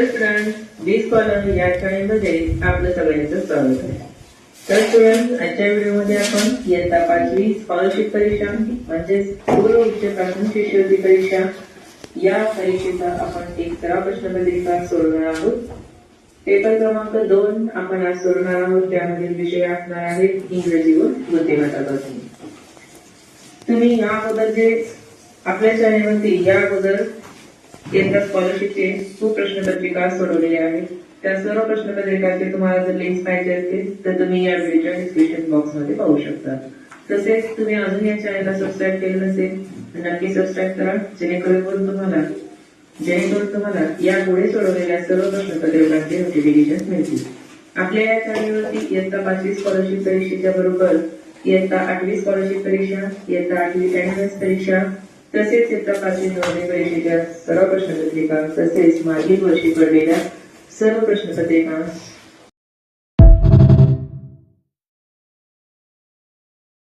Student बी scholar या शाळेमध्ये आपलं सगळ्यांचं स्वागत आहे. तर स्टुडंट आजच्या व्हिडिओमध्ये आपण इयत्ता 5वी स्कॉलरशिप परीक्षा म्हणजेच पूर्व उच्च प्राथमिक शिष्यवृत्ती परीक्षा या परीक्षेचा आपण एक सराव प्रश्नपत्रिका सोडवणार आहोत. पेपर क्रमांक 2 आपण आज सोडवणार आहोत. त्यामधील विषय असणार आहेत इंग्रजी व बुद्धिमत्तापासून. तुम्ही या अगोदर जे आपल्या शाळेमध्ये या अगोदर केंद्र स्कॉलरशिपचे खूप प्रश्नपत्रिका सोडवलेल्या आहेत. त्या सर्व प्रश्नपत्रिकांचे तुम्हाला जर लिंक्स पाहिजे असतील तर तुम्ही या व्हिडिओच्या डिस्क्रिप्शन बॉक्समध्ये पाहू शकता. तसेच तुम्ही अजून या चॅनलला सबस्क्राईब केलं नसेल तर नक्की सबस्क्राईब करा, जेणेकरून तुम्हाला यापुढे सोडवलेल्या सर्व प्रश्नपत्रिकांचे नोटिफिकेशन मिळतील. आपल्या या चॅनलवरती इयत्ता 5वी स्कॉलरशिप परीक्षेच्या बरोबर इयत्ता 8वी स्कॉलरशिप परीक्षा, इयत्ता 8वी ऍडव्हान्स परीक्षा तसेच इयत्ता 5वी नवोदय परीक्षेच्या सर्व प्रश्नपत्रिका तसेच मागील वर्षी पडलेल्या सर्व प्रश्नपत्रिका